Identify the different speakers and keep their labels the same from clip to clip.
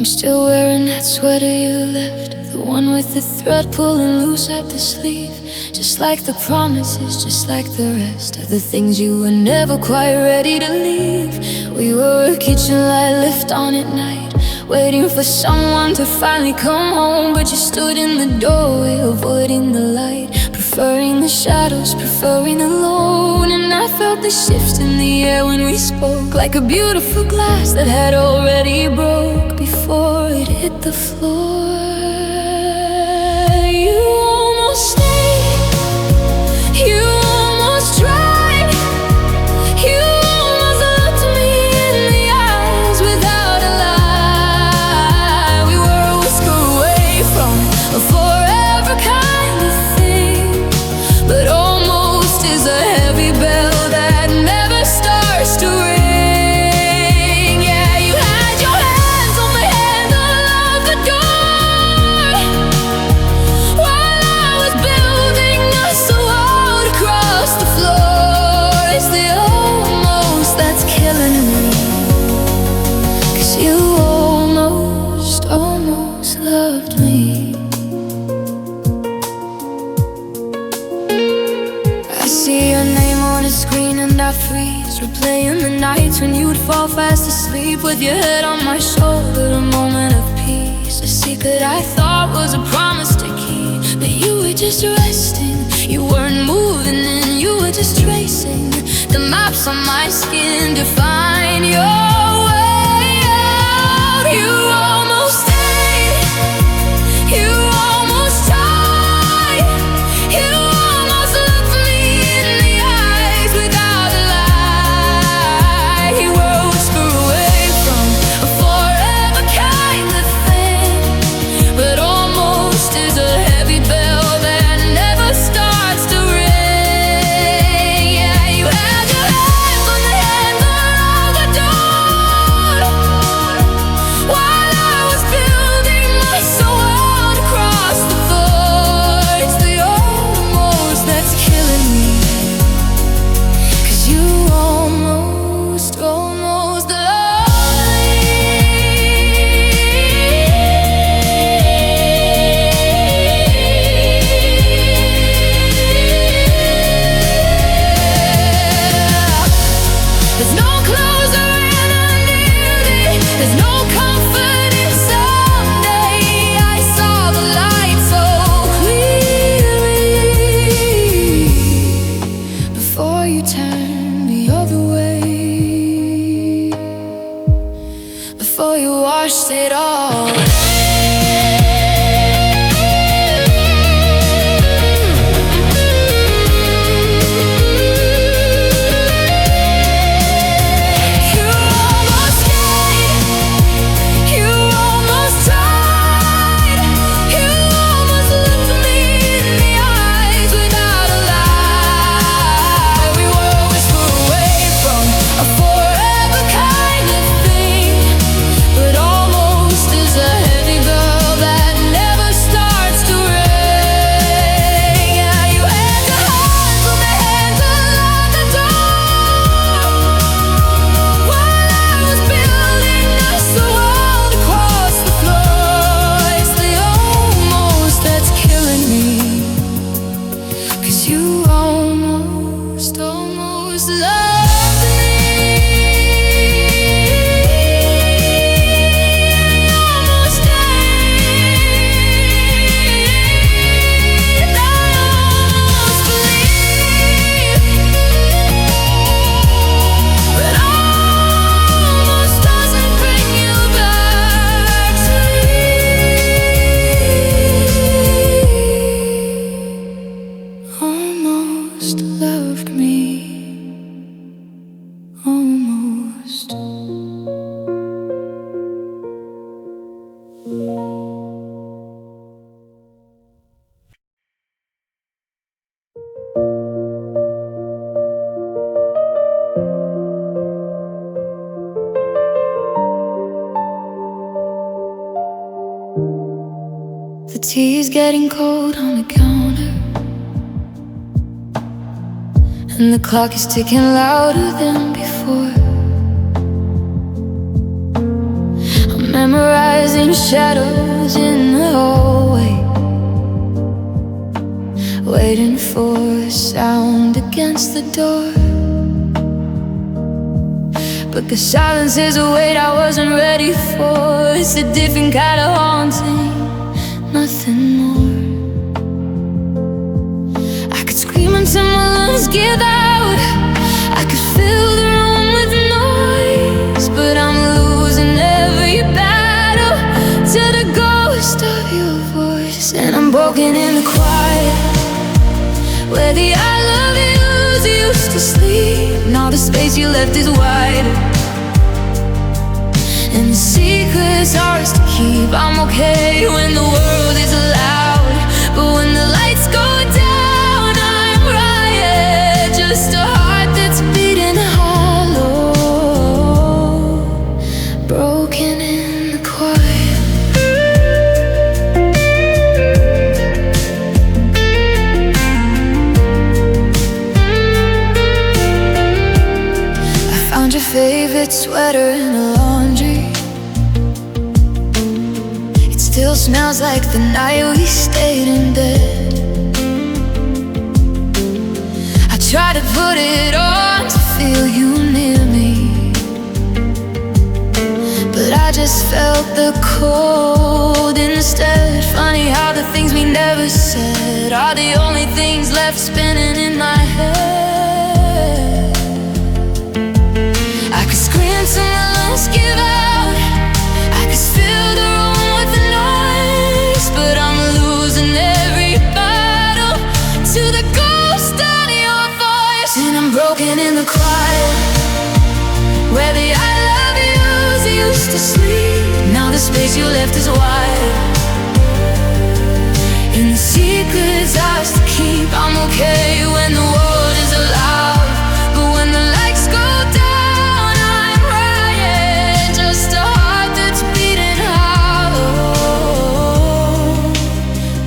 Speaker 1: still wearing that sweater you left, the one with the thread pulling loose at the sleeve. Just like the promises, just like the rest of the things you were never quite ready to leave. We were a kitchen light left on at night, waiting for someone to finally come home. But you stood in the doorway, avoiding the light, preferring the shadows, preferring alone. And I felt the shift in the air when we spoke, like a beautiful glass that had already broke before it hit the floor. You almost stayed, you almost tried, you almost looked me in the eyes without a lie. We were a whisker away from a forever kind of thing, but almost is a heavy bell that never starts to ring. Yeah, you had your hands on the handle of the door while I was building us a wall across the floor. It's the almost that's killing me, 'cause you almost loved me. I see your name on a screen and I freeze, replaying the nights when you'd fall fast asleep with your head on my shoulder, a moment of peace. A secret I thought was a promise to keep, but you were just resting. You weren't moving and you were just tracing the maps on my skin to find your way out. You almost stayed, you almost tried, you almost looked me in the eyes without a lie. You were a whisper away from a forever kind of thing, but almost is a heavy bell that never starts to ring. Yeah, you had your hands on the handle of the door while I was building us a world across the floor. It's the almost that's killing me, 'cause you almost loved me. There's no closer and I need it. There's no comfort in someday. I saw the light so clearly before you turned the other way, before you washed it all. You almost stayed, you almost tried, you almost looked me in the eyes without a lie. We were a whisper away from a forever kind of thing, but almost is a heavy bell that never starts to ring. Yeah, you had your hands on the handle of the door while I was building us a world across the floor. It's the almost that's killing me, 'cause you almost loved me. Almost stayed, I almost believed, but almost doesn't bring you back to me. Almost loved me, almost. The tea's getting cold on the counter, and the clock is ticking louder than before. I'm memorizing shadows in the hallway, waiting for a sound against the door. But the silence is a weight I wasn't ready for. It's a different kind of haunting, nothing more. I could scream until my lungs give out, I could fill the room with noise, but I'm losing every battle to the ghost of your voice. And I'm broken in the quiet, where the I love yous used to sleep. Now the space you left is wider, and the secret's ours to keep. I'm okay when the world is loud, but when the lights go down, I'm riot. Just a heart that's beating hollow, broken in the quiet. I found your favorite sweater in the laundry. It still smells like the night we stayed in bed. I tried to put it on to feel you near me, but I just felt the cold instead. Funny how the things we never said are the only things left spinning in my head. I could scream till my lungs give out, I could fill the room with the noise, but I'm losing every battle to the ghost of your voice. And I'm broken in the quiet, where the I love yous used to sleep. Now the space you left is wide, and the secret's ours to keep. I'm okay when the world is loud, but when the lights go down, I'm riot. Just a heart that's beating hollow,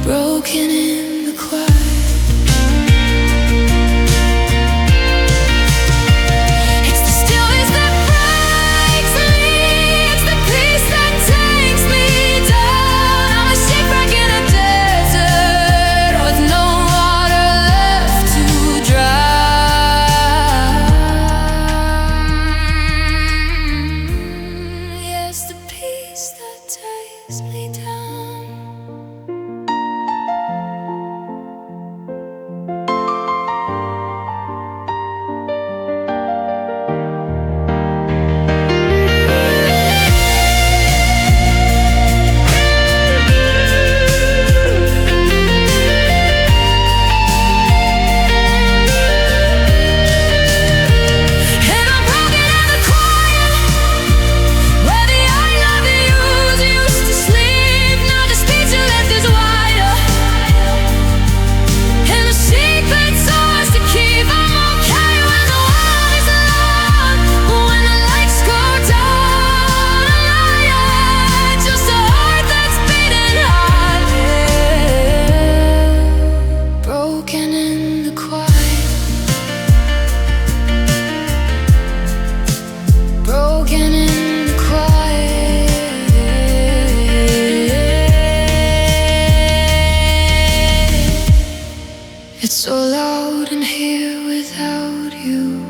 Speaker 1: broken in the quiet. It's the stillness that breaks me, it's the peace that takes me down. I'm a shipwreck in a desert with no water left to drown. Yes, the peace that takes me down. And I'm broken in the quiet, where the I love yous used to sleep. Now the space you left is wider, and the secret's ours to keep. I'm okay when the world is loud, but when the lights go down, I'm riot. Just a heart that's beating hard, broken in the quiet, broken in the quiet. It's so loud in here without you.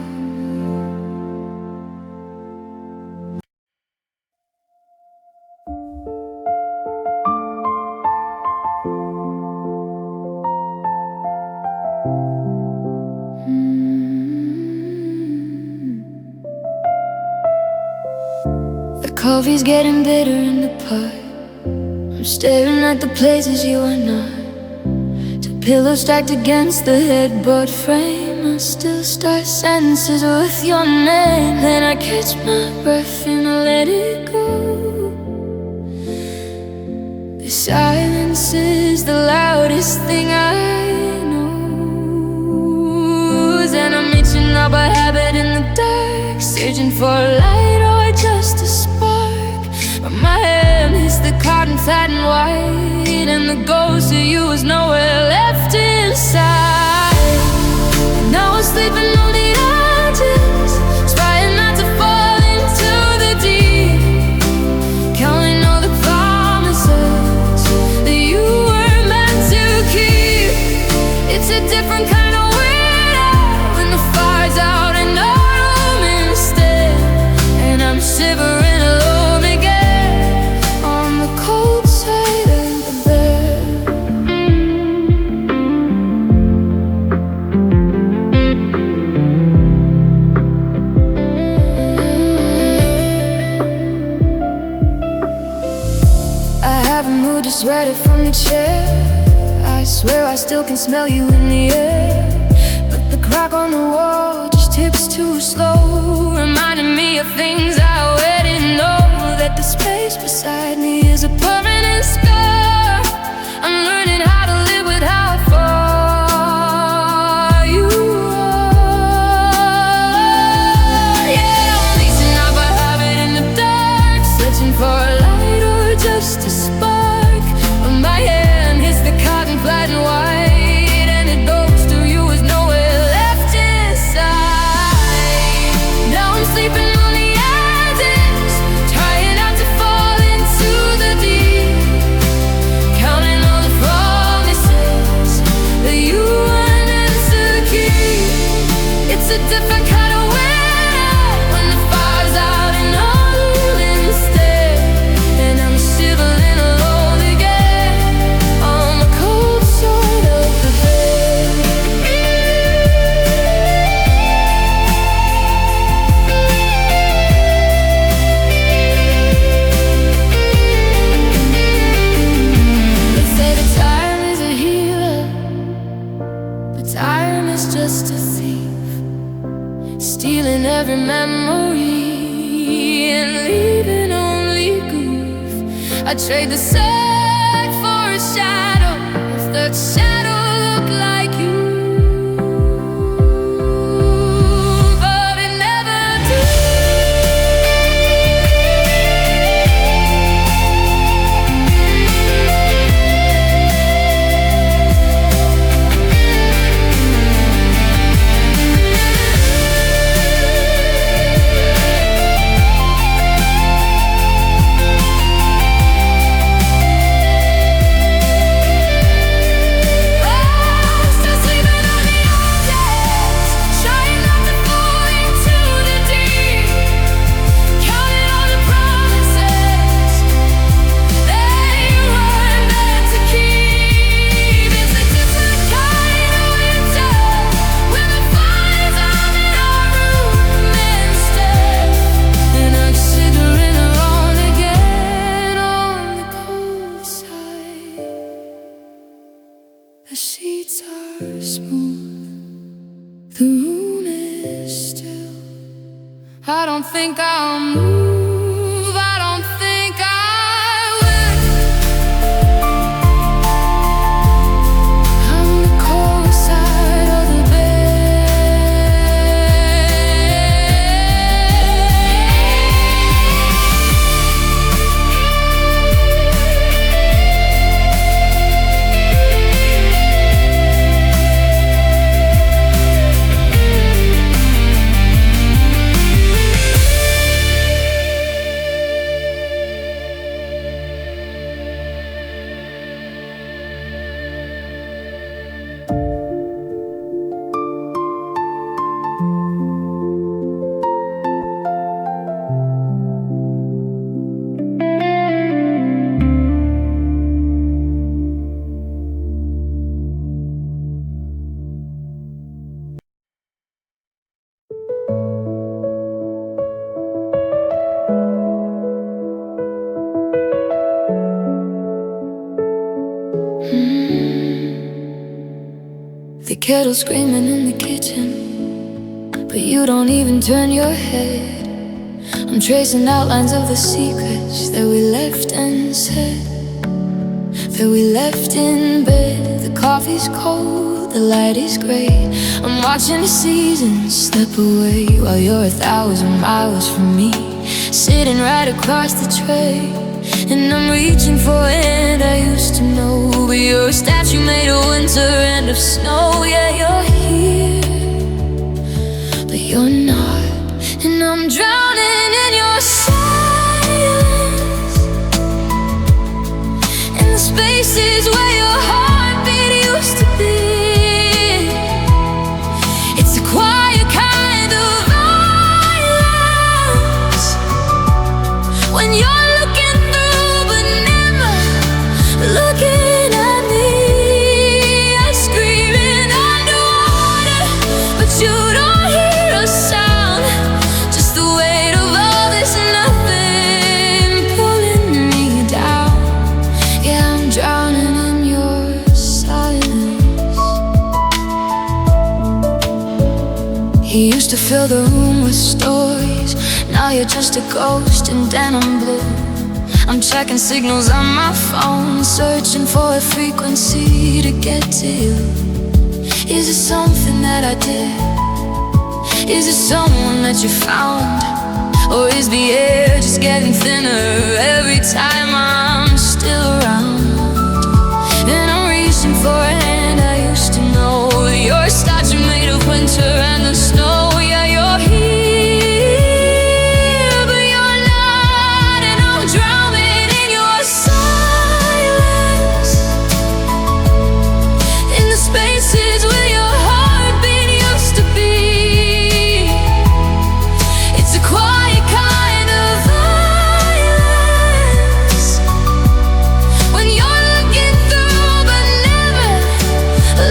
Speaker 1: The coffee's getting bitter in the pot. I'm staring at the places you are not. Two pillows stacked against the headboard frame. I still start sentences with your name. Then I catch my breath and I let it go. The silence is the loudest thing I know. And I'm itching up a habit in the dark, searching for a light or just a spark. But my hand hits the cotton fat and white, and the ghost of you is nowhere left inside. Now I'm sleeping on the edges, trying not to fall into the deep, counting you just read it from the chair. I swear I still can smell you in the air, but the crack on the wall just ticks too slow, reminding me of things I already know. That the space beside me is a permanent scar. I'm learning how to live with how far you are. Yeah, I'm leasing out by habit in the dark, searching for a light or just a spark. But my hand hits the cotton flat and white, and it goes through you with nowhere left inside. Now I'm sleeping on the edges, trying not to fall into the deep, counting all the promises that you weren't meant to keep. It's a different kind of winter when the fire's out and all instead, and I'm shivering alone again on the cold side of the bed. They say that time is a healer, but time is just a thief, stealing every memory and leaving only grief. I trade the sun for a shadow, if that shadow looked like you, but it never did. Still sleeping on the edges, trying not to fall into the deep, counting all the promises that you weren't meant to keep. It's a different kind of winter when the fire's out in our room instead, and I'm shivering alone again on the cold side. The sheets are smooth, the room is still. I don't think I'll move, I don't think I will. I'm on the cold side of the The kettle screaming in the kitchen, but you don't even turn your head. I'm tracing outlines of the secrets that we left unsaid, that we left in bed. The coffee's cold, the light is gray. I'm watching the seasons slip away while you're 1,000 miles from me, sitting right across the tray. And I'm reaching for a hand I used to know, but you're a statue made of winter and of snow. Yeah, you're here, but you're not. And I'm drowning in your silence, in the spaces where your heartbeat used to be. It's a quiet kind of violence, when you're looking through but never looking at me. I'm screaming underwater, but you don't hear a sound, just the weight of all this nothing pulling me down. Yeah, I'm You used to fill the room with stories. Now you're just a ghost in denim blue. I'm checking signals on my phone, searching for a frequency to get to you. Is it something that I did? Is it someone that you found? Or is the air just getting thinner every time I'm still around? And I'm reaching for a hand I used to know. Your statue made of winter and the snow. Yeah, you're here, but you're not. And I'm drowning in your silence, in the spaces where your heartbeat used to be. It's a quiet kind of violence, when you're looking through but never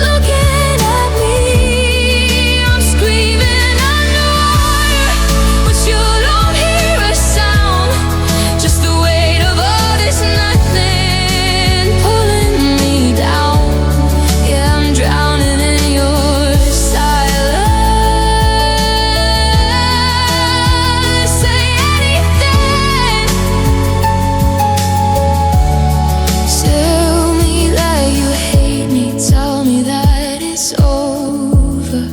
Speaker 1: looking at me. I'm screaming underwater, but you don't hear a sound. Just the weight of all this nothing pulling me down. Yeah, I'm drowning in your silence. Say anything. Tell me that you hate me. Tell me that it's over.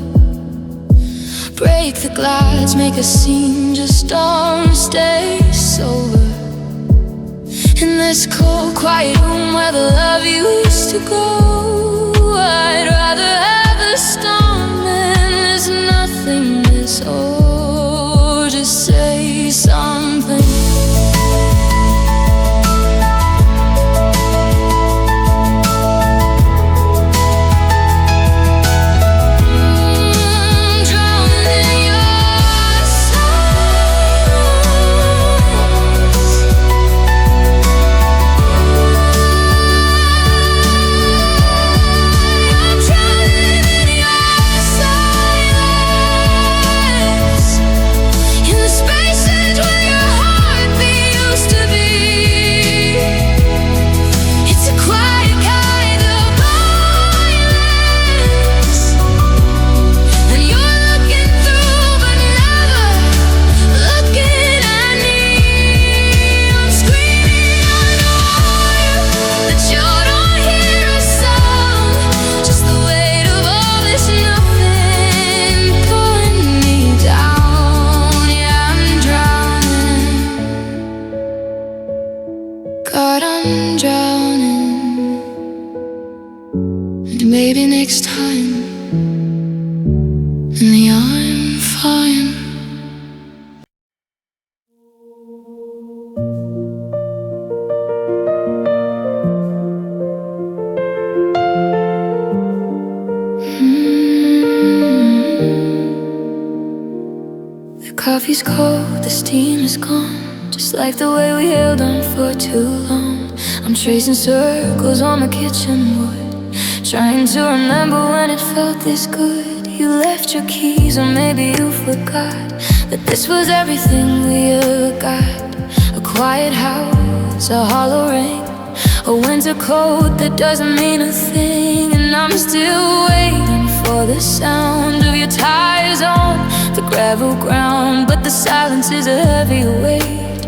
Speaker 1: Break the glass, make a scene. Just don't stay sober. In this cold, quiet room where the love used to go, I'd rather have a storm than there's nothingness. Oh, just say something. Drowning in your silence. I'm drowning in your silence, in the spaces where your heartbeat used to be. It's a quiet kind of violence, and you're looking through but never looking at me. I'm screaming underwater, but you don't hear a sound. Just the weight of all this nothing pulling me down. Yeah, I'm drowning. God, I'm drowning. And maybe next time, and I'm fine. The coffee's cold, the steam is gone, just like the way we held on for too long. I'm tracing circles on the kitchen wood, trying to remember when it felt this good. You left your keys, or maybe you forgot that this was everything we ever got. A quiet house, a hollow ring, a winter coat that doesn't mean a thing. And I'm still waiting for the sound of your tires on the gravel ground, but the silence is a heavy weight,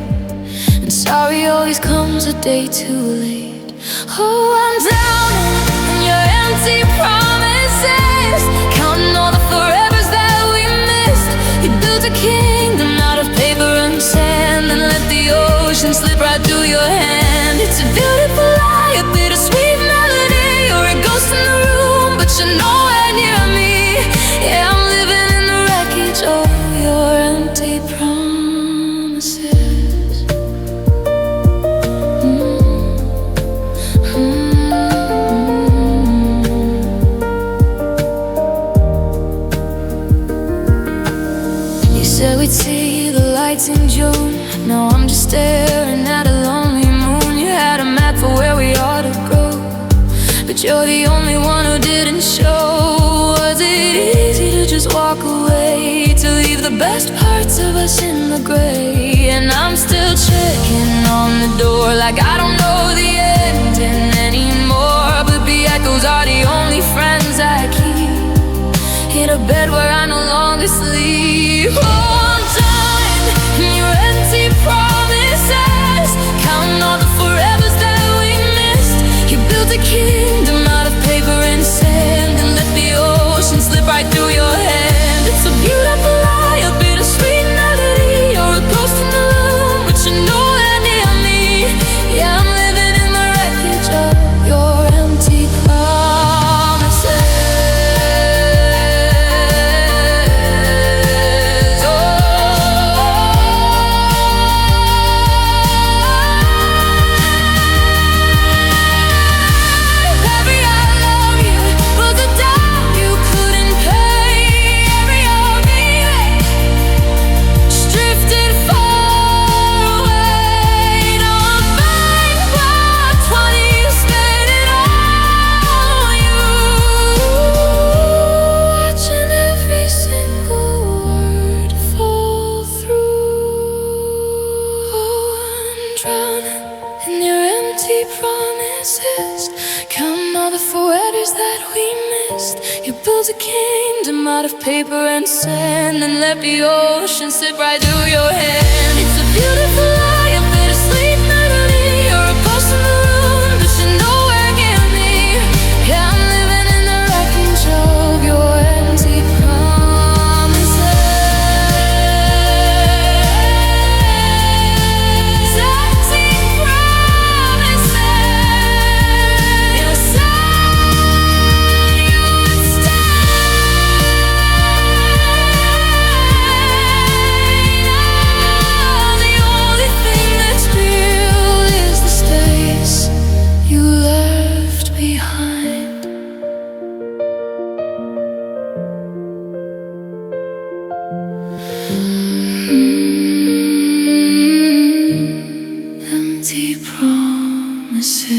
Speaker 1: and sorry always comes a day too late. Oh, I'm drowning in your empty promises, counting all the forevers that we missed. You built a kingdom out of paper and sand, and let the ocean slip right through your hand. It's a beautiful lie, a bittersweet melody. You're a ghost in the room, but you're nowhere near me. Yeah, I'm living in the wreckage of your empty promises. You said we'd see the lights in June. Now I'm just staring at a lonely moon. You had a map for where we ought to go, but you're the only one who didn't show. Was it easy to just walk away, to leave the best parts of us in the gray? And I'm still checking on the door, like I don't know the ending anymore. But the echoes are the only friends I keep, in a bed where I no longer sleep. rest. Counting all the forever that we missed. You built a kingdom out of paper and sand, and let the ocean slip right through your hand. It's a beautiful lie, a bittersweet melody. You're a ghost in the room, but you're nowhere near me. Yeah, I'm living in the wreckage of your empty promises. Empty promises. You said you would stay. Now the only thing that's real is the space you left behind. Empty promises.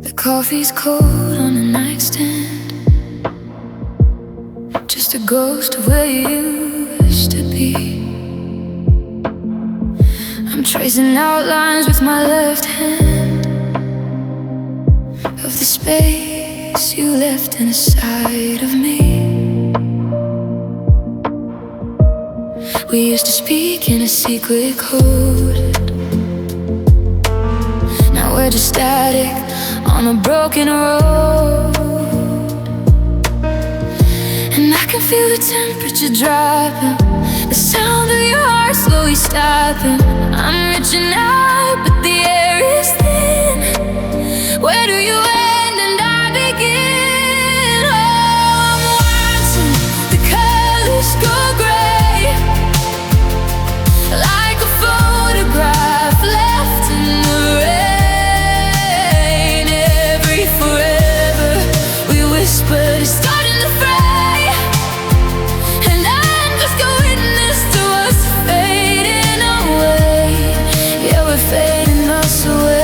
Speaker 1: The coffee's cold on the nightstand, just a ghost of where you used to be. I'm tracing outlines with my left hand of the space you left inside of me. We used to speak in a secret code. Now we're just static on a broken road. And I can feel the temperature dropping, the sound of your heart slowly stopping. I'm reaching out, but the air is thin. Where do you end and I begin? Oh, I'm watching the colors go gray, like a photograph left in the rain. Every forever we whispered is starting to fray, and I'm just a witness to us fading away. Yeah, we're fading us away.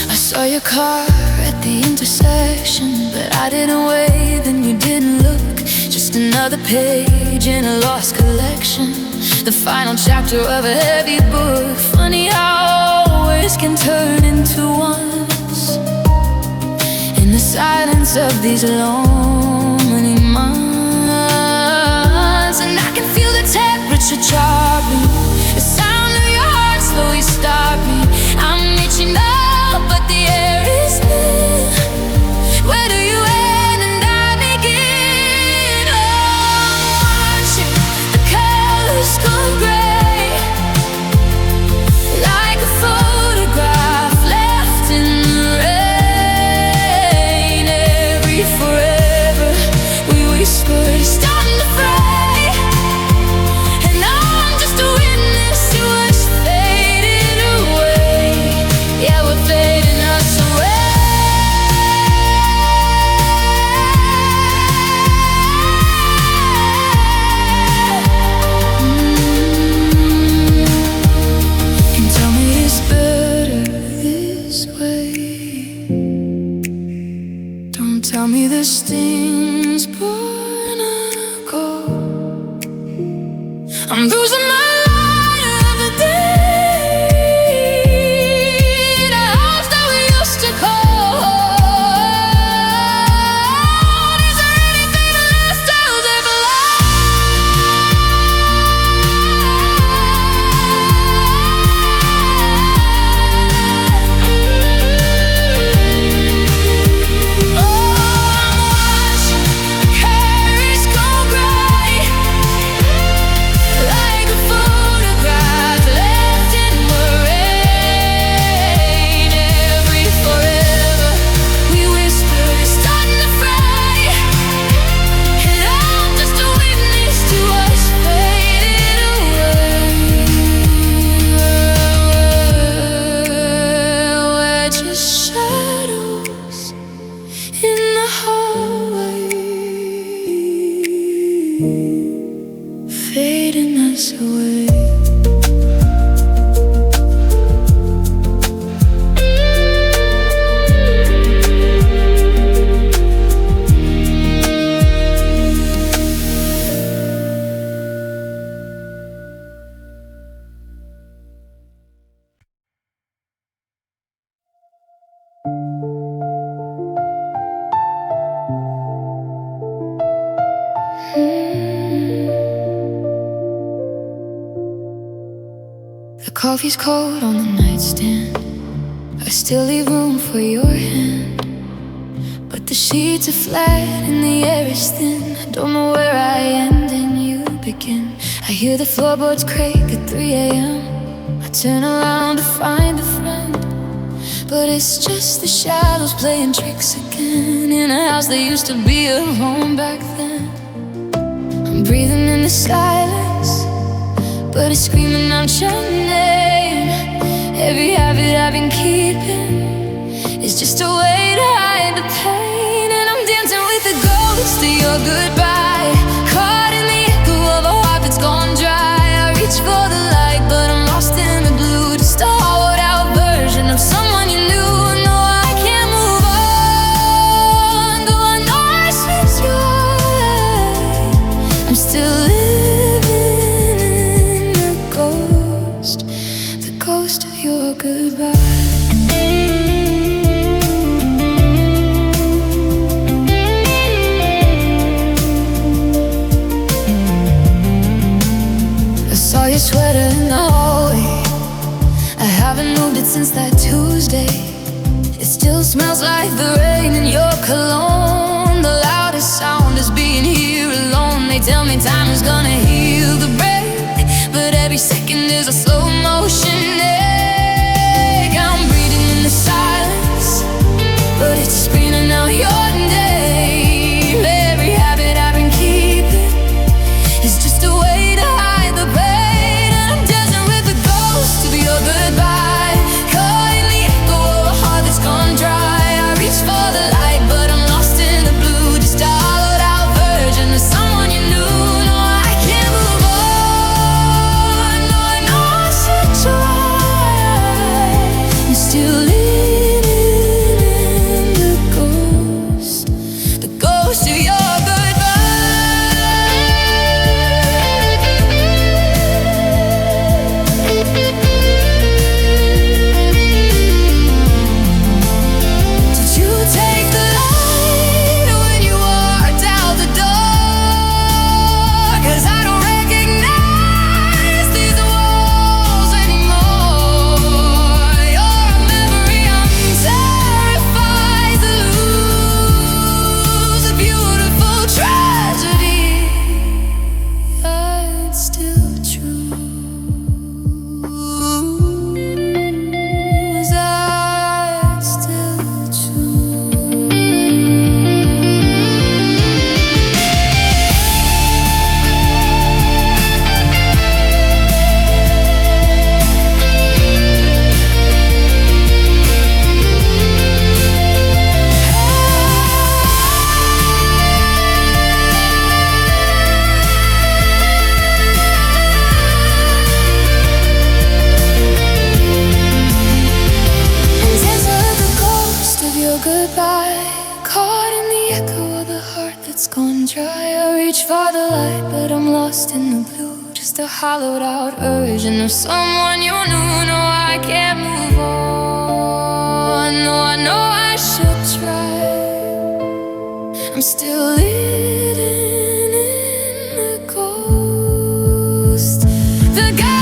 Speaker 1: I saw your car at the intersection, but I didn't wave and you didn't look. Just another page in a lost collection, the final chapter of a heavy book. Funny how words can turn into ones in the silence of these lonely months. And I can feel the temperature chopping, the sound of your heart slowly stopping. I'm reaching out, but the air is thin. Where do you end and I begin? Oh, watching the colors go gray, like a photograph left in the rain. Every forever we whispered is starting to fray, and I'm just a witness to us fading away. Yeah, we're fading us away. And tell me it's better this way. Don't tell me this thing's gonna go. I'm losing my light every day. The house that we used to call. Is there anything left I'll ever Oh, I'm watching the colors go gray, like a coffee's cold on the nightstand. I still leave room for your hand, but the sheets are flat and the air is thin. I don't know where I end and you begin. I hear the floorboards creak at 3 a.m. I turn around to find a friend, but it's just the shadows playing tricks again, in a house that used to be a home back then. I'm breathing in the silence, but it's screaming out your name. Every habit I've been keeping is just a way to hide the pain, and I'm dancing with the ghost of your goodbye, caught in the echo of a heart that's gone dry. I reach for the light, but I'm lost in the blue, just a hollowed out version of someone you knew. No, I can't move on, though I know I should try. I'm still living in the ghost of your goodbye. Saw your sweater in the hallway. I haven't moved it since that Tuesday. It still smells like the rain in your cologne. The loudest sound is being here alone. They tell me time is gonna heal the break, but every second is a slow motion ache. I'm breathing in the silence, but it's screaming out your name. Every habit I've been keeping is just a way to hide the pain, and I'm dancing with the ghost of your goodbye, caught in the echo of a heart that's gone dry. I reach for the light, but I'm lost in the blue, just a hollowed out version of someone you knew. No, I can't move on. No, I know I should try. I'm still living in the ghost of your goodbye, caught in the echo of the heart that's gone dry. I reach for the light, but I'm lost in the blue, just a hollowed out version of someone you knew. No, I can't move on. No, I know I should try. I'm still living in the ghost of your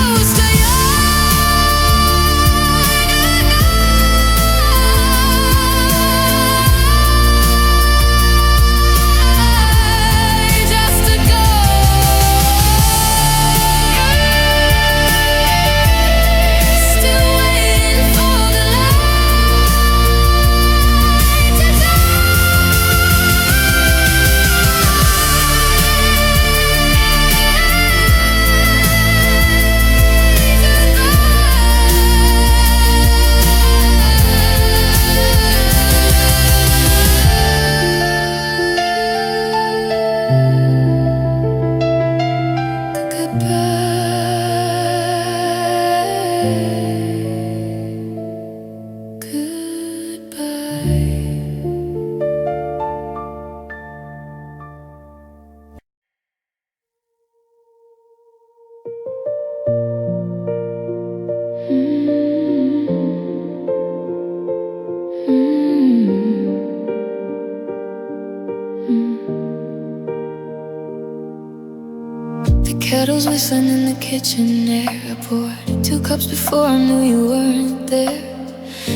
Speaker 1: Kettles whistling in the kitchen air. I poured 2 cups before I knew you weren't there.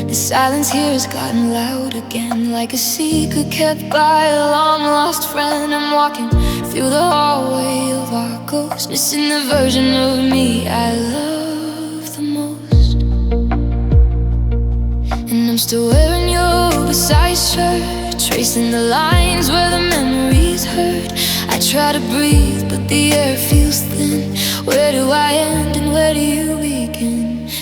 Speaker 1: The silence here has gotten loud again, like a secret kept by a long-lost friend. I'm walking through the hallway of our ghost, missing the version of me I love the most. And I'm still wearing your oversized shirt, tracing the lines where the memories hurt. I try to breathe, but the air feels thin. Where do I end and where do you begin?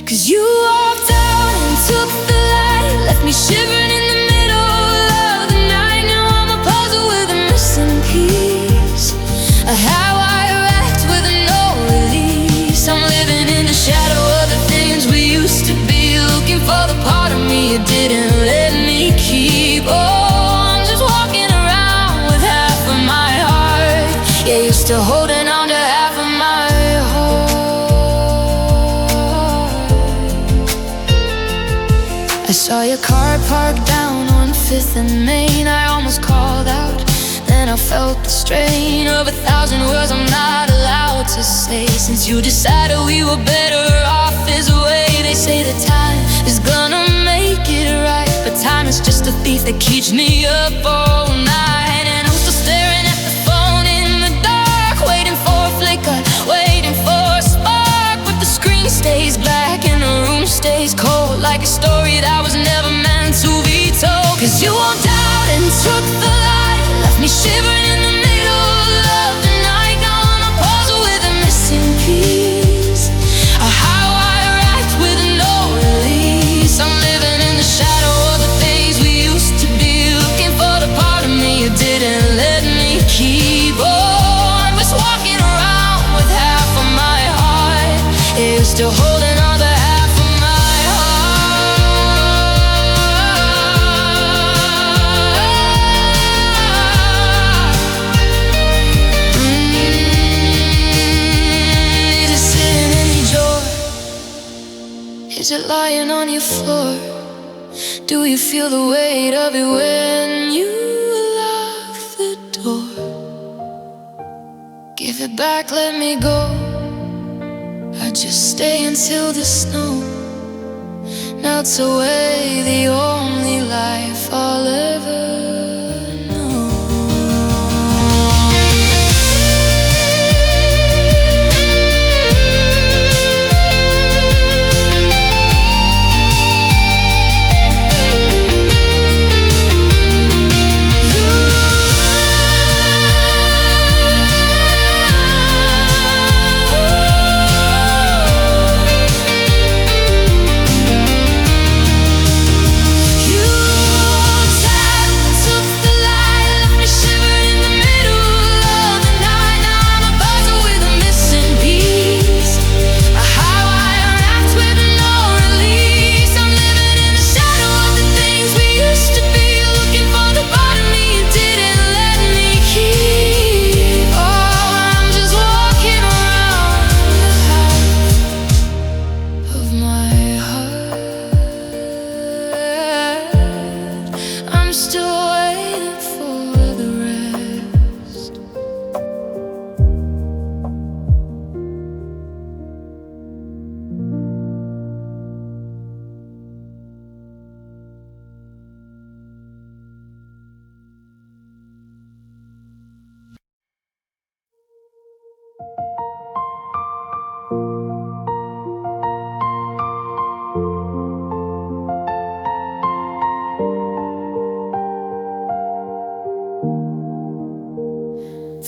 Speaker 1: 'Cause you walked out and took the light, left me shivering in the middle of the night. Now I'm a puzzle with a missing piece, how I react with no release. I'm living in the shadow of the things we used to be, looking for the part of me you didn't let me keep. Oh, I'm just walking around with half of my heart. Yeah, you're still holding on to half of my heart. I saw your car parked down on 5th and Main. I almost called out, then I felt the strain of 1,000 words I'm not allowed to say. Since you decided we were better off this way. They say that time is gonna make it right, but time is just a thief that keeps me up all night. And I'm still staring at the phone in the dark, waiting for a flicker, waiting for a spark. But the screen stays black and the room stays cold, like a story that was never meant to be told. 'Cause you walked out and took the light, left me shivering in the middle of the night. Now I'm a puzzle with a missing piece, how I react with no release. I'm living in the shadow of the things we used to be, looking for the part of me you didn't let me keep. Oh, I'm just walking around with half of my heart. You're still holding on to half of my heart. Is it sitting in your drawer? Is it lying on your floor? Do you feel the weight of it when you lock the door? Give it back, let me go. I just stay until the snow melts away, the only life I'll ever know.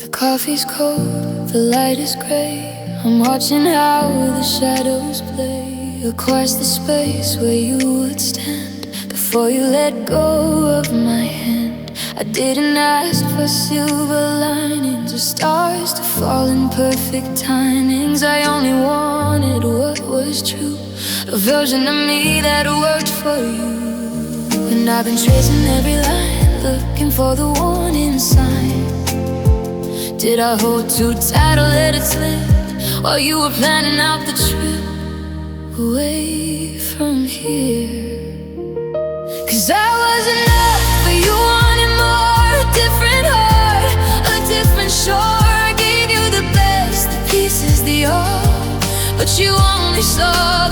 Speaker 1: The coffee's cold, the light is gray. I'm watching how the shadows play across the space where you would stand before you let go of my hand. I didn't ask for silver linings or stars to fall in perfect timings. I only wanted what was true, a version of me that worked for you. And I've been tracing every line, looking for the warning sign. Did I hold too tight or let it slip while you were planning out the trip away from here? 'Cause I was enough, but you wanted more. A different heart, a different shore. I gave you the best, the pieces, the all, but you only saw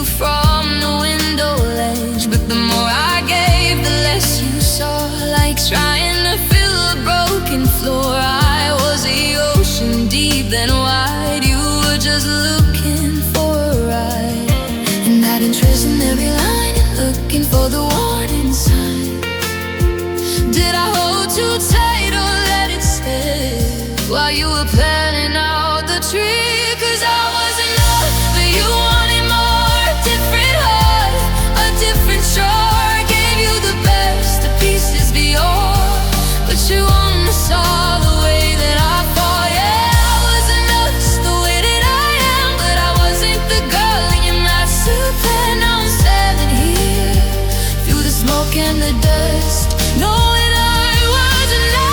Speaker 1: from the window ledge. But the more I gave, the less you saw. Like trying to fill a broken floor. I was the ocean, deep and wide. You were just looking for a ride. And I'd interest in every line, looking for the warning sign. Did I hold too tight or let it slip while you were planning out the tree? 'Cause I was enough, but you wanted more. Different heart, a different shore. Gave you the best, the pieces beyond. But you only saw the way that I fall. Yeah, I was enough just the way that I am, but I wasn't the girl in your master plan. Now I'm standing here through the smoke and the dust, knowing I was enough.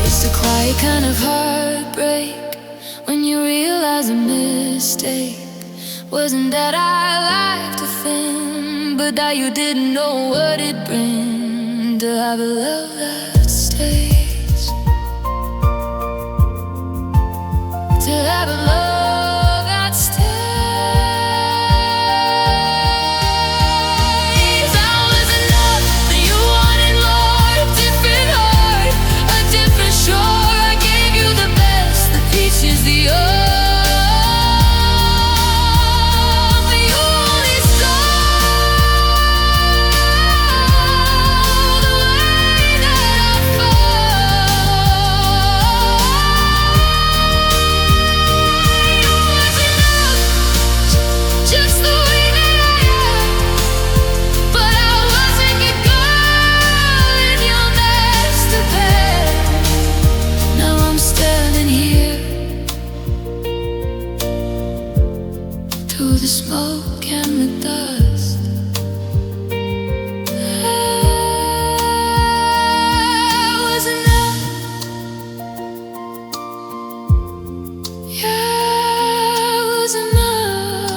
Speaker 1: It's the quiet kind of heartbreak when you realize a mistake wasn't that I liked to think, but that you didn't know what it brings to have a love that stays. To have a love that stays. I was enough, but you wanted more. Different heart, a different shore. I gave you the best, the peaches, the earth. But you only saw the way that I fall. Just the way that I am, but I wasn't a girl in your master plan. Now I'm standing here through the smoke and the dust. I was enough. Yeah, I was enough.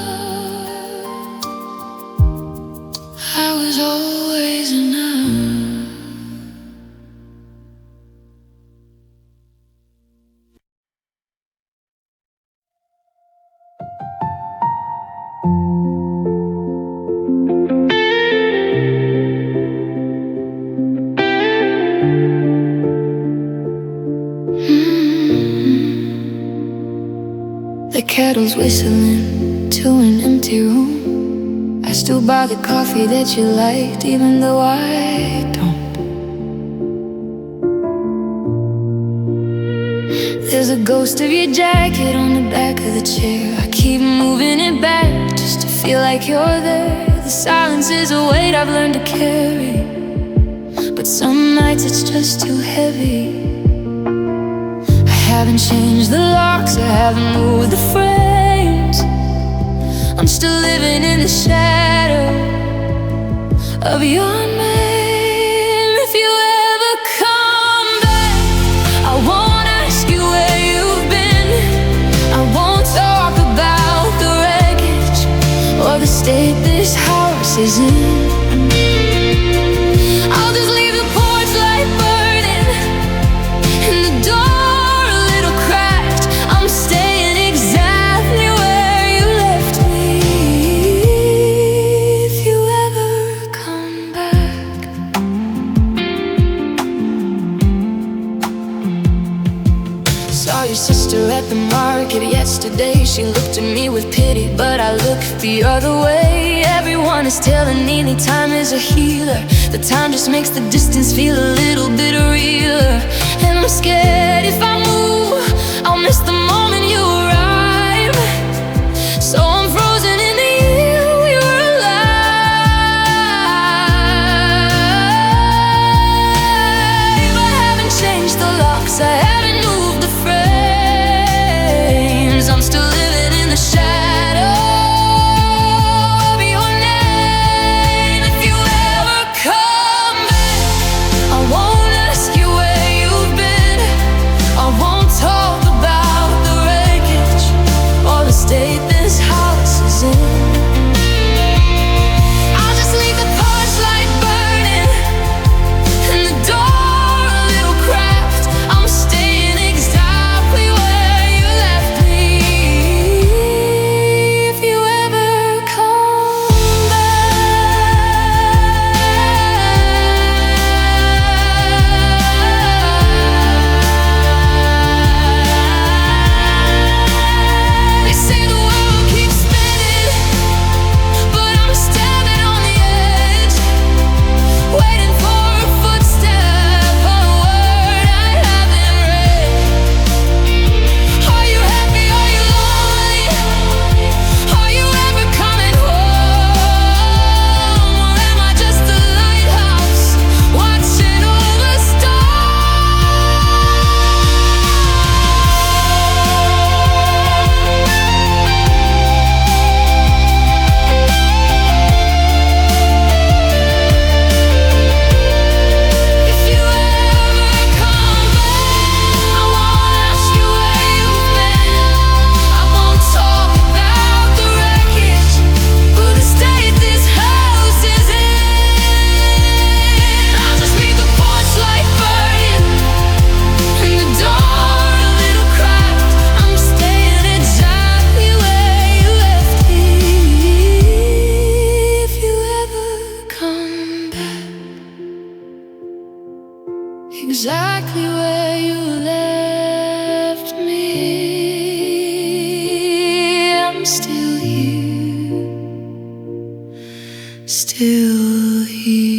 Speaker 1: I was always enough. The kettle's whistling to an empty room. I still buy the coffee that you liked, even though I don't. There's a ghost of your jacket on the back of the chair. I keep moving it back just to feel like you're there. The silence is a weight I've learned to carry, but some nights it's just too heavy. I haven't changed the locks, I haven't moved the frames. I'm still living in the shadow of your name. If you ever come back, I won't ask you where you've been. I won't talk about the wreckage or the state this house is in. I'll just leave the porch light burning and the door a little cracked. I'm staying exactly where you left me. If you ever come back. Saw your sister at the market yesterday. She looked at me with pity, but I looked the other way. Everyone is telling me that time is a healer. The time just makes the distance feel a little bit realer. And I'm scared if I move, I'll miss the moment you arrive. So I'm frozen in the year we were alive. I haven't changed the locks, I haven't moved the frames. I'm still living in the shadow of your name. If you ever come back, I won't ask you where you've been. I won't talk about the wreckage exactly where you left me. I'm still here, still here.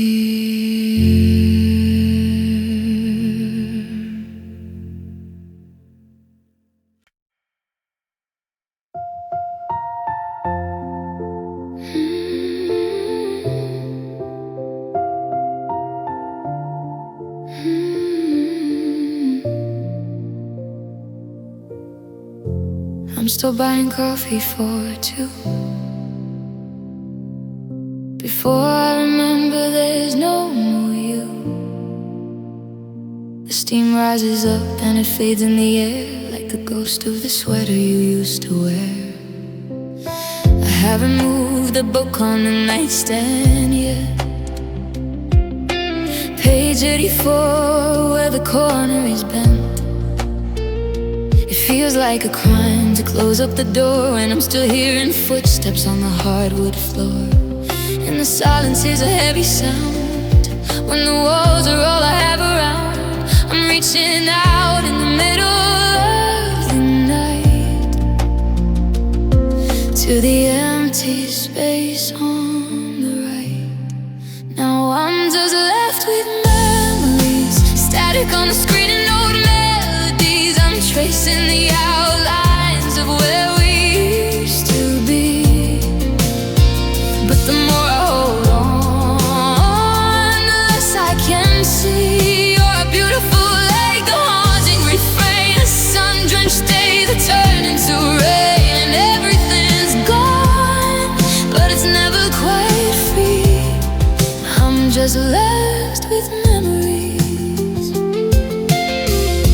Speaker 1: I'm still buying coffee for two. Before I remember, there's no more you. The steam rises up and it fades in the air, like the ghost of the sweater you used to wear. I haven't moved the book on the nightstand yet. Page 84, where the corner is bent. It feels like a crime to close up the door when I'm still hearing footsteps on the hardwood floor. And the silence is a heavy sound when the walls are all I have around. I'm reaching out in the middle of the night to the empty space on the right. Now I'm just left with memories, static on the screen and old melodies. I'm tracing the outlines of where we used to be. But the more I hold on, the less I can see. You're a beautiful lake, a haunting refrain, a sun-drenched day that turned into rain. And everything's gone, but it's never quite free. I'm just left with memories.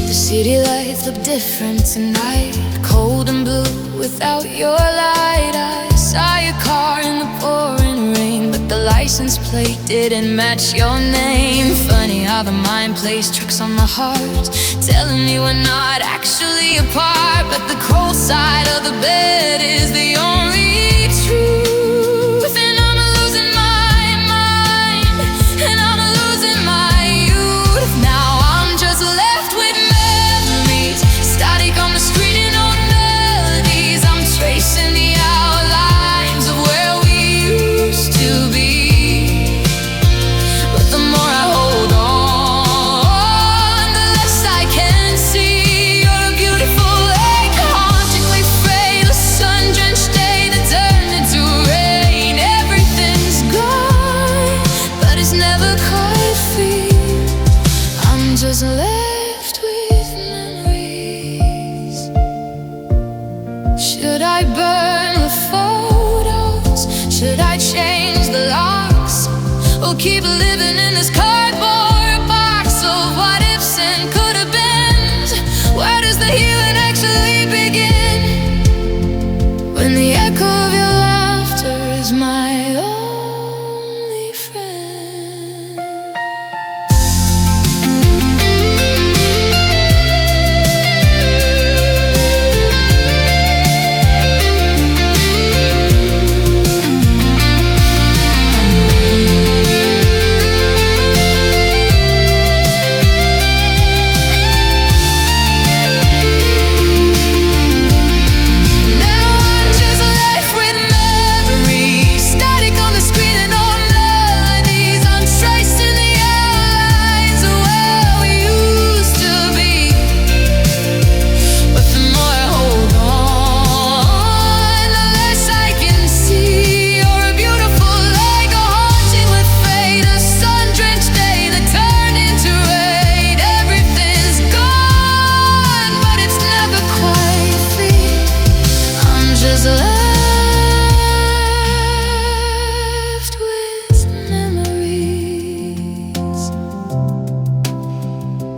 Speaker 1: The city lights look different tonight, cold and blue without your light. I saw your car in the pouring rain, but the license plate didn't match your name. Funny how the mind plays tricks on my heart, telling me we're not actually apart. But the cold side of the bed is the only truth. And I'm losing my mind, and I'm losing my youth. Now I'm just left with memories, static on the screen and old melodies. I'm tracing the outlines of where we used to be. But the more I hold on, the less I can see. You're a beautiful lake, hauntingly frayed, a sun-drenched day that turned into rain. Everything's gone, but it's never quite free. I'm just left with memories. Should I burn the photos? Should I change the locks? Or keep living in this cardboard box of what ifs and could have beens? Where does the healing actually begin? When the echo of your laughter is my only friend.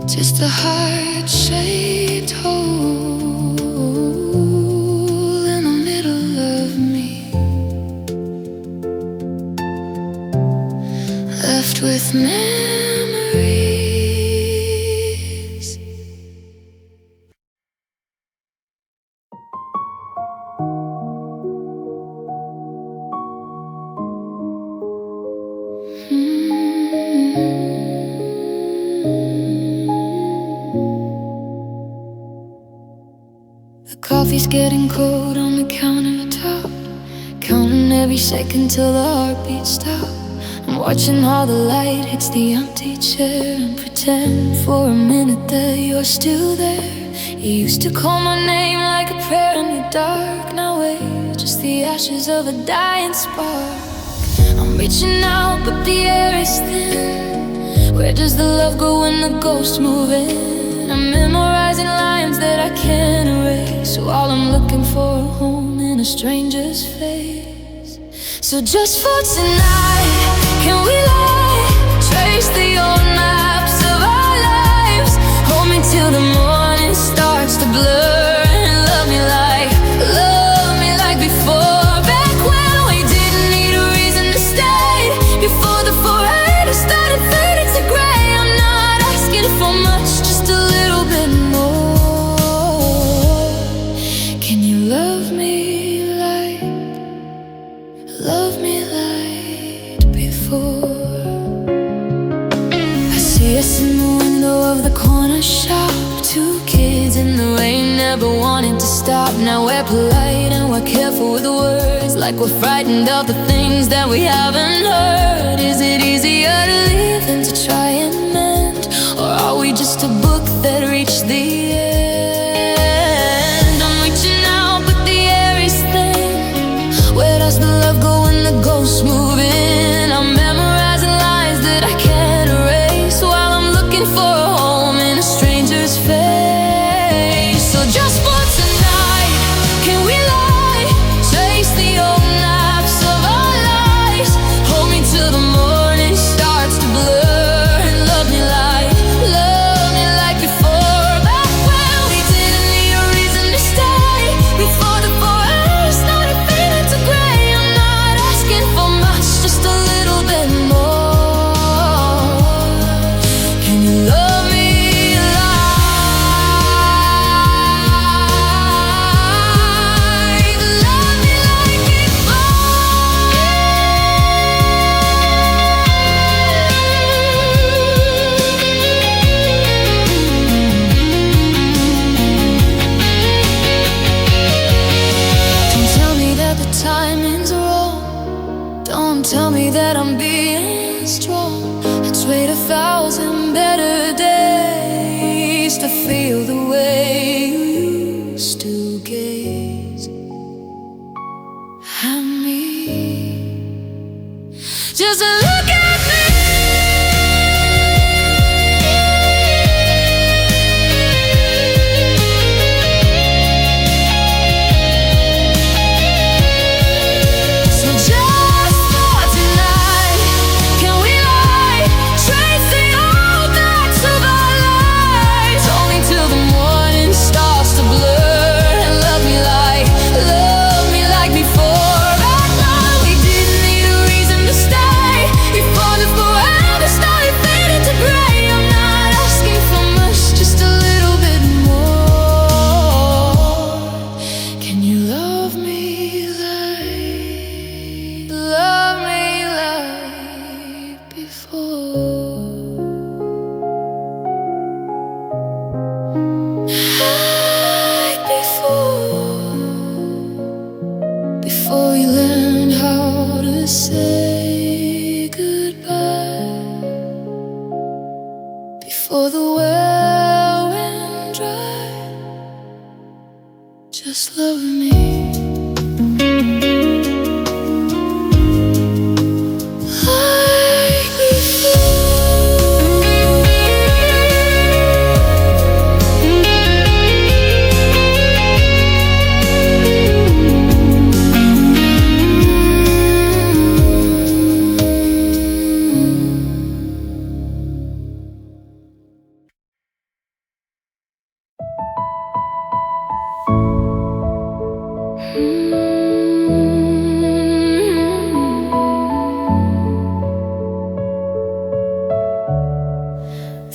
Speaker 1: Just a heart-shaped hole in the middle of me, left with memories. coffee's getting cold on the countertop, counting every second till the heartbeat stops. I'm watching how the light hits the empty chair and pretend for a minute that you're still there. You used to call my name like a prayer in the dark. Now we're just the ashes of a dying spark. I'm reaching out but the air is thin. Where does the love go when the ghosts move in? I'm memorizing lines that I can't erase, while I'm looking for a home in a stranger's face. So just for tonight, can we lie? Trace the old maps of our lives. Hold me till the morning starts to blur, and love me like before. Back when we didn't need a reason to stay, before the forever started fading to gray. I'm not asking for much, just a little bit more. Can you love me like before? I see us in the window of the corner shop, two kids in the rain, never wanting to stop. Now we're polite and we're careful with the words, like we're frightened of the things that we haven't heard. Is it easier to leave than to try and mend? Or are we just a book that reached the end? I'm reaching out but the air is thin. Where does the love go when the ghosts move in? I'm memorizing lines that I can't erase, while I'm looking for a home in a stranger's face. So just for tonight, can we lie? Chase the old maps of our lives. Hold me till the morning starts to blur, and love me like before. Back when we didn't need a reason to stay, before the forever started fading to gray. I'm not asking for much, just a little bit more. Can you love me timing's wrong? Don't tell me that I'm being strong. I'd trade 1,000 better days to feel the way you used to gaze at me. Just look at me. Before we learn how to say goodbye, before the well went dry, just love me.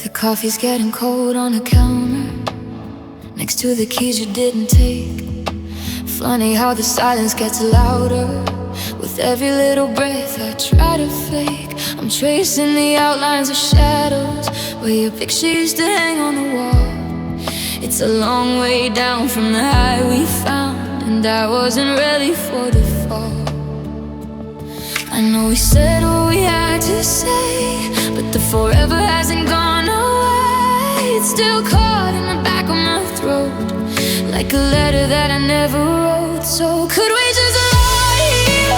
Speaker 1: The coffee's getting cold on the counter, next to the keys you didn't take. Funny how the silence gets louder with every little breath I try to fake. I'm tracing the outlines of shadows where your picture used to hang on the wall. It's a long way down from the high we found, and I wasn't ready for the fall. I know we said what we had to say, but the forever hasn't gone away. It's still caught in the back of my throat, like a letter that I never wrote. So could we just lie here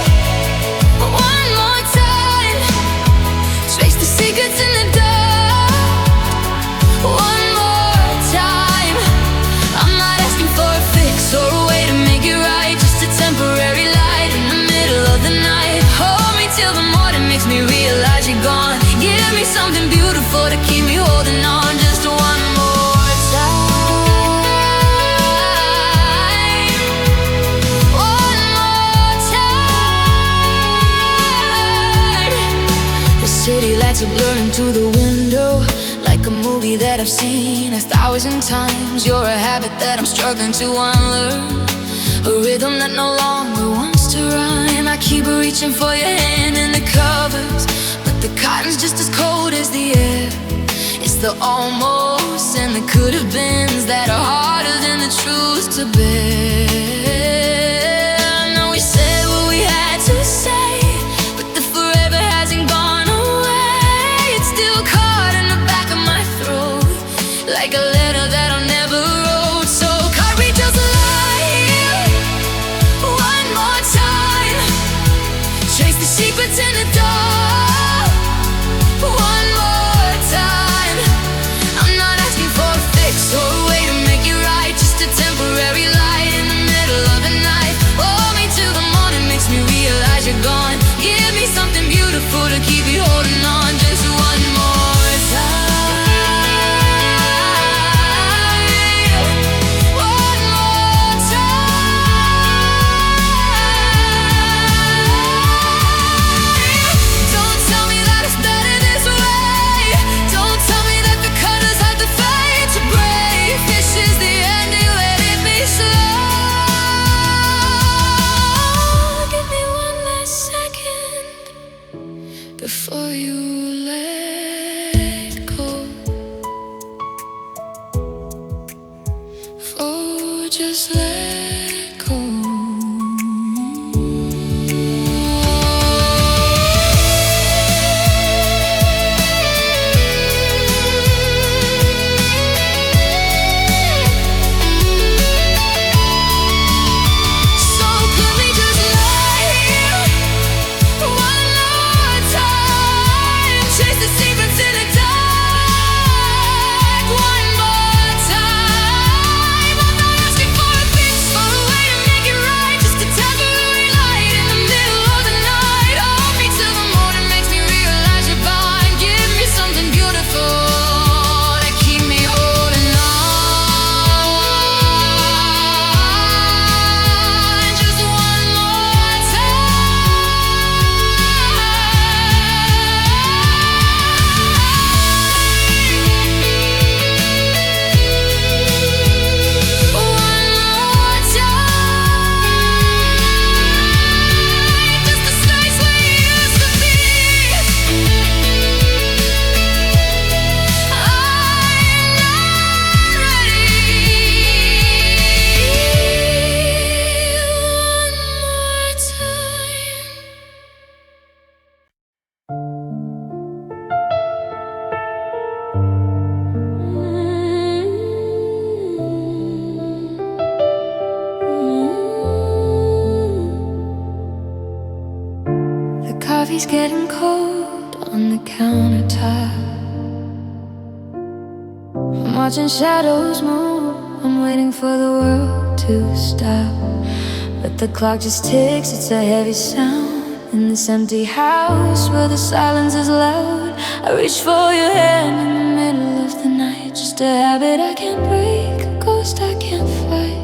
Speaker 1: one more time, trace the secrets in the dark one more time? I'm not asking for a fix or a way to make it right, just a temporary light in the middle of the night. Hold me till the morning makes me realize you're gone. Give me something beautiful to keep me holding on, just one more time. One more time. The city lights are blurring through the window, like a movie that I've seen 1,000 times. You're a habit that I'm struggling to unlearn, a rhythm that no longer wants to rhyme. I keep reaching for your hand in the covers, but the cotton's just as cold as the air. It's the almost and the could have beens that are harder than the truth to bear. I know we said what we had to say, but the forever hasn't gone away. It's still caught in the back of my throat, like a letter that I never wrote. So can't we just lie here one more time, trace the secrets in the dark one more time? I'm not asking for a fix or a way to make it right, just a temporary light in the middle of the night. Hold me till the morning makes me realize you're gone. Give me something beautiful to keep you holding on, just one more time. One more time. Don't tell me that it's better this way. Don't tell me that the colors have to fade to break. This is the ending, let it be slow. Give me one last second before you let go. Oh, just let go. So could we just lie here one more time, chase the secrets in the dark one more time? I'm not asking for a fix or a way to make it right, just a temporary light in the middle of the night. Hold me till the morning makes me realize you're gone. Give me something beautiful to keep me holding on, just one more time. One more time, just the space we used to be. I'm not ready. One more time. The coffee's getting cold on the countertop. I'm watching shadows move, I'm waiting for the world to stop. But the clock just ticks, it's a heavy sound in this empty house where the silence is loud. I reach for your hand in the middle of the night, just a habit I can't break, a ghost I can't fight.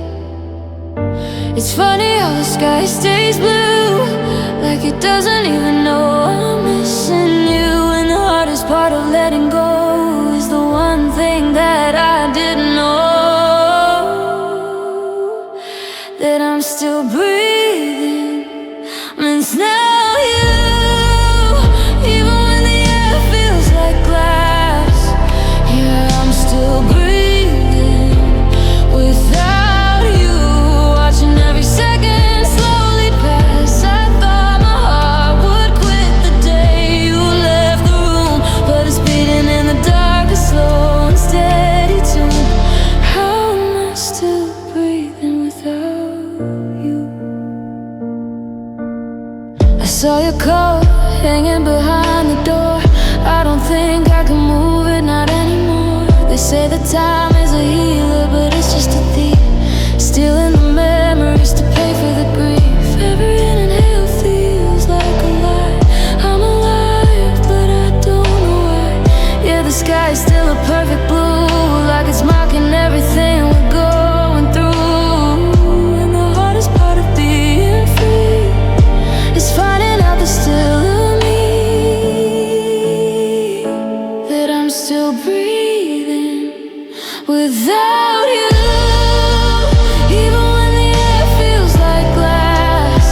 Speaker 1: It's funny how the sky stays blue, like it doesn't even know I'm missing you. And the hardest part of letting go is the one thing that I didn't know, that I'm still breathing. And it's now you, even when the air feels like glass. Yeah, I'm still breathing. your coat hanging behind the door. I don't think I can move it, not anymore. They say that time is a healer, but it's just a thief, stealing the memories to pay for the grief. Every inhale feels like a lie. I'm alive, but I don't know why. Yeah, the sky is still a perfect blue, like it's mocking everything we're going through. And the hardest part of being free is finding out there's still a me, that I'm still breathing without you. Even when the air feels like glass,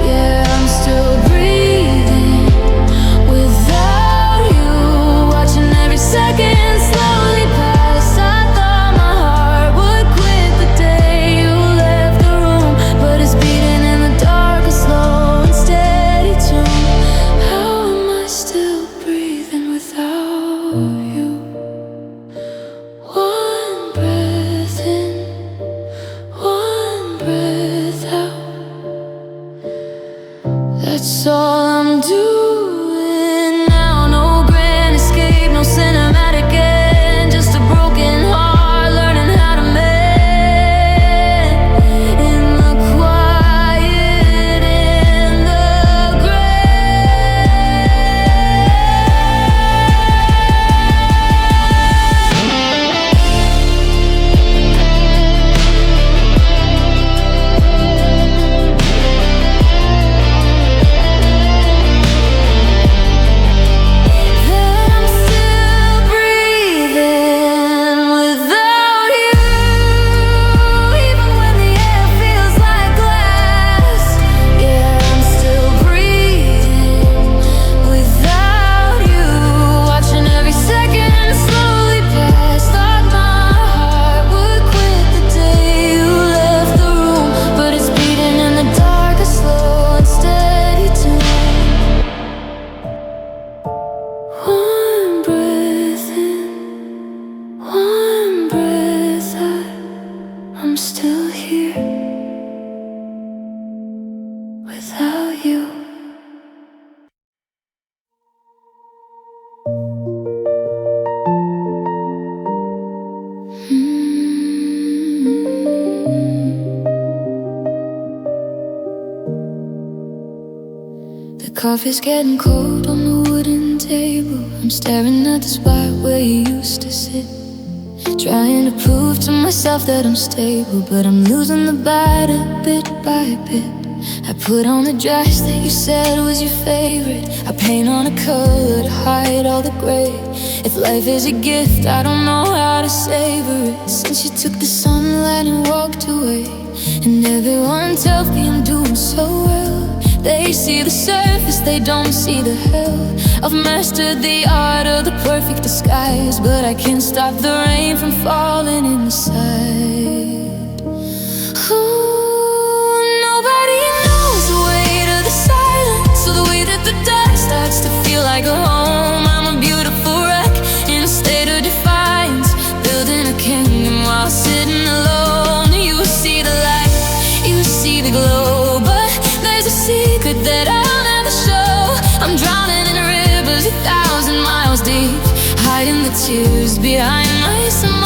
Speaker 1: yeah, I'm still breathing without you. Watching every second slowly pass. I thought my heart would quit the day you left the room, but it's beating in the dark, a slow and steady tune. How am I still breathing without you? One breath in, one breath out. That's all I'm doing now. No grand escape, no cinematic end, just a broken heart learning how to mend. In the quiet, in the that I'm still breathing without you. Even when the air feels like glass, yeah, I'm still breathing without you. Watching every second slowly pass. Thought my heart would quit the day you left the room, but it's beating in the dark, a slow and steady tune. One breath in, one breath out. I'm still here without you. The coffee's getting cold on the wooden table. I'm staring at the spot where you used to sit, trying to prove to myself that I'm stable, but I'm losing the battle bit by bit. I put on the dress that you said was your favorite. I paint on a color to hide all the gray. If life is a gift, I don't know how to savor it, since you took the sunlight and walked away. And everyone tells me I'm doing so well. They see the surface, they don't see the hell. I've mastered the art of the perfect disguise, but I can't stop the rain from falling inside. Ooh, nobody knows the weight of the silence, or the way that the dark starts to feel like a home. I'm a beautiful wreck in a state of defiance, building a kingdom while sitting alone. You see the light, you see the glow, but there's a secret that I'll never show. I'm drowning in rivers 1,000 miles deep, hiding the tears behind my smile,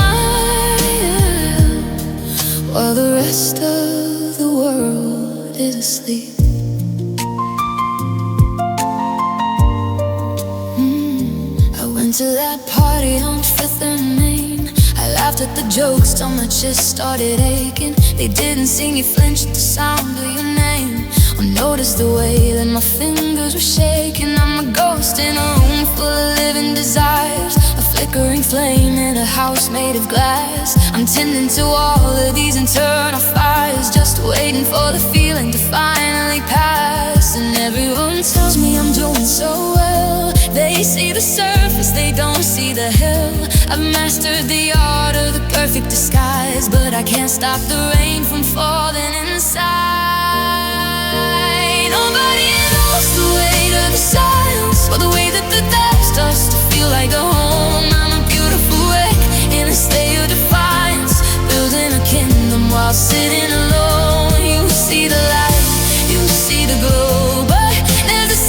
Speaker 1: while the rest of the world is asleep. I went to that party on Fifth and Main. I laughed at the jokes till my chest started aching. They didn't see me flinch at the sound of your name, or notice the way that my fingers were shaking. I'm a ghost in a room full of living desires, a flickering flame in a house made of glass. I'm tending to all of these internal fires, just waiting for the feeling to finally pass. And everyone tells me I'm doing so well. They see the surface, they don't see the hell. I've mastered the art of the perfect disguise, but I can't stop the rain from falling inside. Nobody knows the weight of the silence, or the way that the dark starts to feel like a home. I'm a beautiful wreck in a state of defiance, building a kingdom while sitting alone. You see the light, you see the glow, but there's a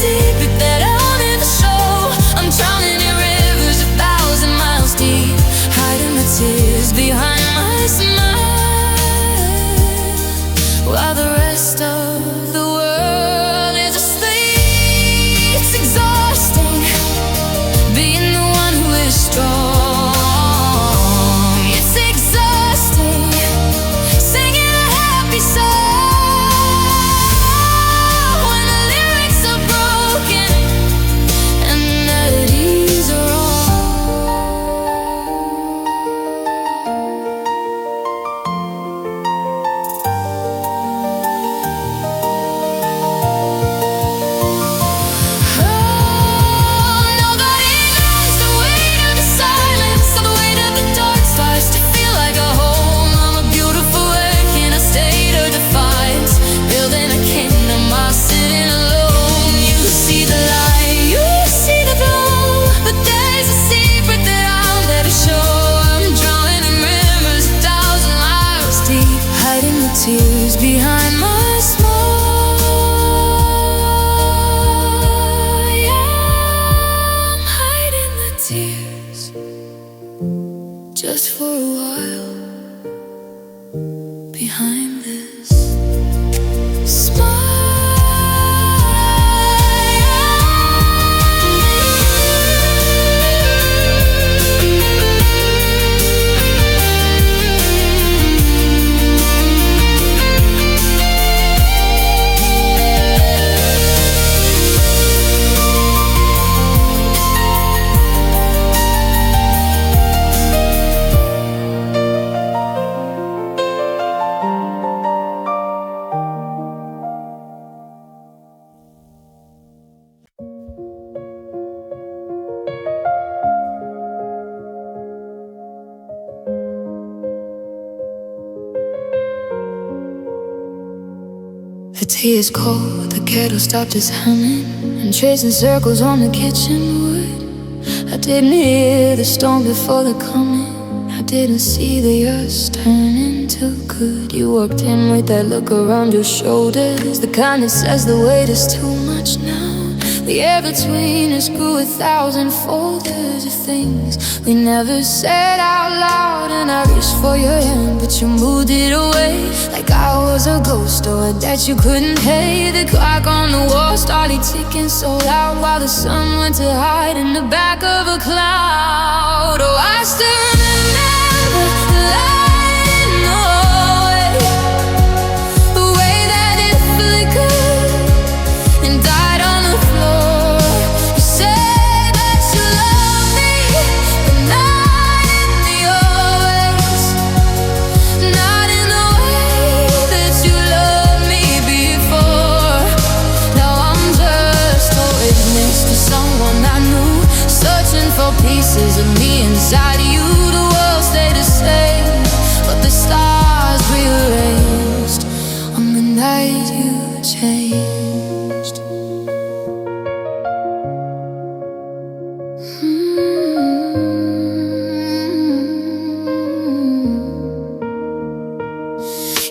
Speaker 1: just for a while behind this smile. The tea is cold, the kettle stopped its humming and chasing circles on the kitchen wood. I didn't hear the storm before the coming. I didn't see the years turning to good. You walked in with that look around your shoulders, the kind that says the weight is too much now. The air between us grew 1,000 folders of things we never said out loud. And I reached for your hand, but you moved it away like I was a ghost or a debt you couldn't pay. The clock on the wall started ticking so loud while the sun went to hide in the back of a cloud. Oh, I still remember the light in the hallway, the way that it flickered and died on the floor. You said that you loved me, but not in the always, not in the way that you loved me before. Now I'm just a witness to someone I knew, searching for pieces of me inside you. The world stayed the same, but the stars rearranged on the night you changed.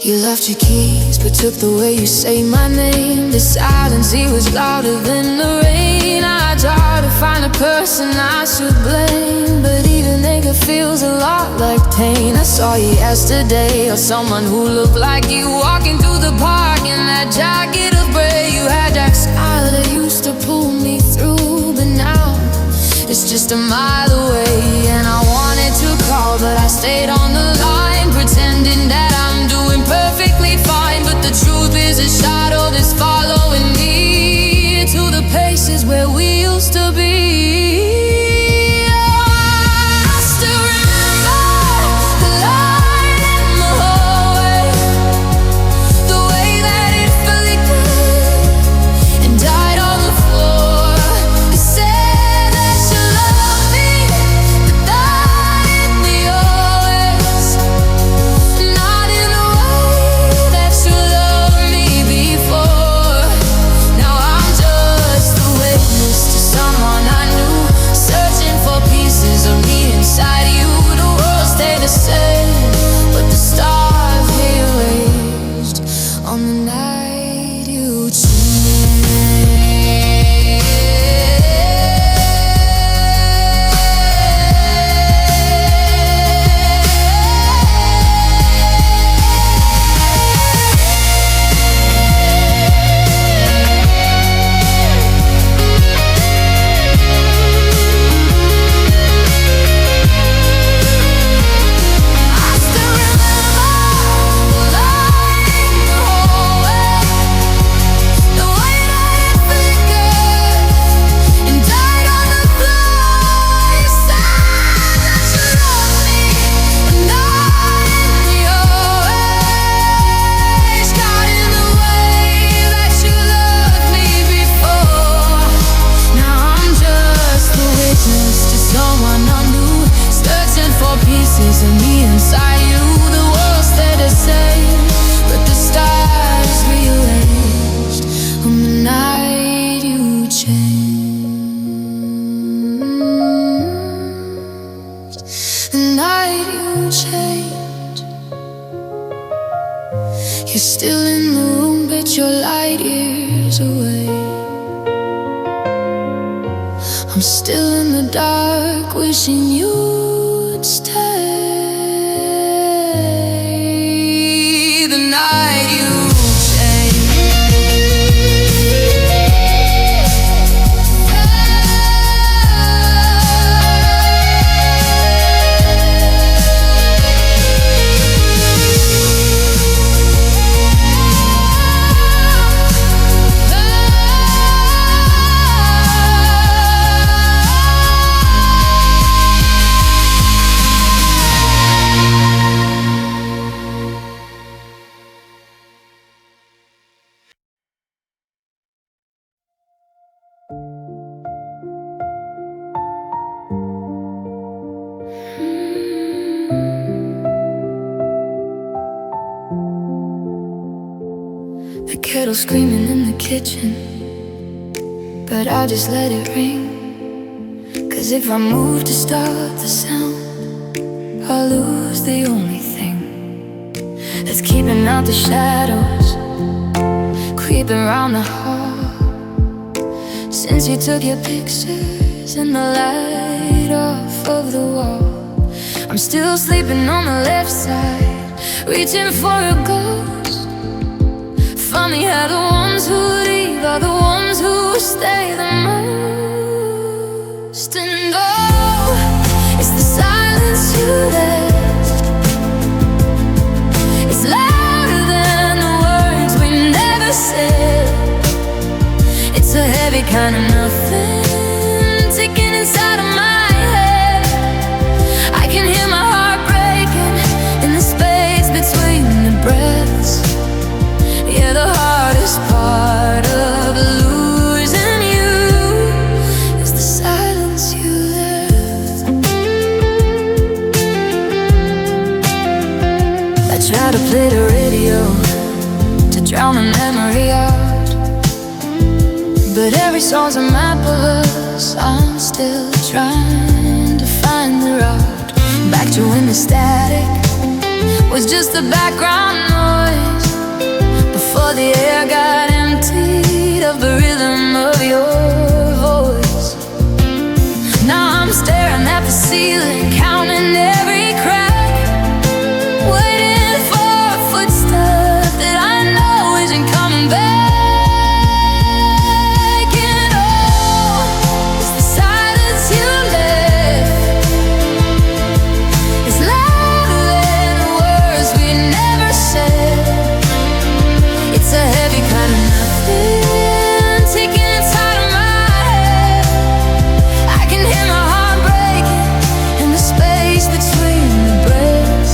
Speaker 1: You left your keys, but took the way you say my name. The silence, it was louder than the rain. I tried to find a person I should blame, but even anger feels a lot like pain. I saw you yesterday, or someone who looked like you, walking through the park in that jacket of gray. You had that smile that used to pull me through, but now it's just a mile away. And I wanted to call, but I stayed on the line, pretending that I'm doing perfectly fine. But the truth is a shadow that's following me to the places where we used to be. Oh, I still remember the light in the hallway, the way that it flickered and died on the floor. You said that you loved me, but not in the always, not in the way that you loved me before. Now I'm just a witness to someone I knew, searching for pieces of me inside you. The world stayed the same, but the stars rearranged on the night you changed. You're still in the room, but you're light years away. I'm still in the dark, wishing you'd stay. kettle screaming in the kitchen, but I just let it ring. 'Cause if I move to stop the sound, I'll lose the only thing that's keeping out the shadows, creeping around the hall. Since you took your pictures and the light off of the wall, I'm still sleeping on the left side, reaching for a ghost. Funny how the ones who leave are the ones who stay the most. And oh, it's the silence you left. It's louder than the words we never said. It's a heavy kind of nothing ticking inside of my head. I can hear my heart breaking in the space between the breaths. Yeah, the hardest part of losing you is the silence you left. I try to play the radio to drown the memory out, but every song's a map of us. I'm still trying to find the route back to when the static was just the background noise, before the air got emptied of the rhythm of your voice. Now I'm staring at the ceiling, counting every crack, waiting for a footstep that I know isn't coming back. And oh, it's the silence you left. It's louder than the words we never said. It's a heavy kind of nothing ticking inside of my head. I can hear my heart breaking in the space between the breaths.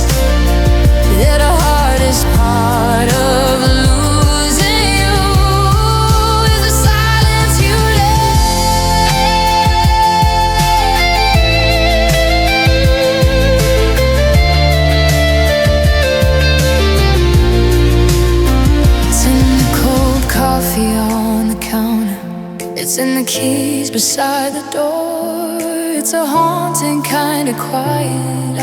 Speaker 1: Yeah, the hardest part of losing you is the silence you It's in the cold coffee on the counter. It's in the keys beside the door. It's a haunting kind of quiet I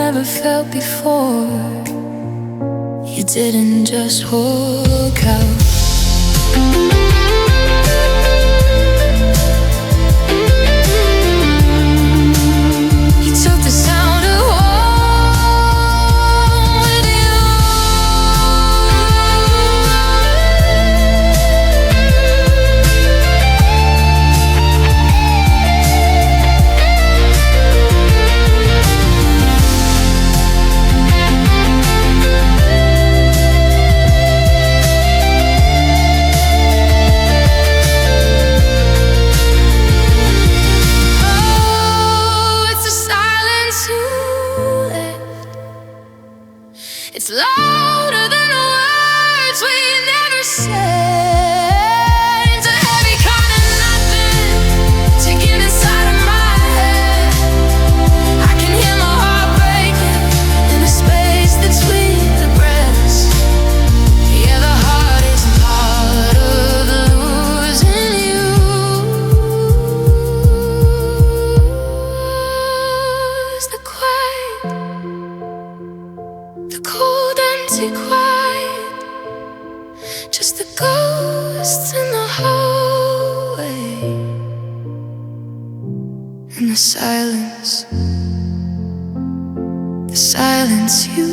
Speaker 1: never felt before. You didn't just walk out. You took the sound of home with you. Oh, it's the silence you left. It's louder than the words we never said. It's a heavy kind of nothing ticking inside of my head. I can hear my heart breaking in the space between the breaths. Yeah, the hardest part of losing you is the quiet, the cold, empty quiet. Just the ghosts in the hallway, and the silence you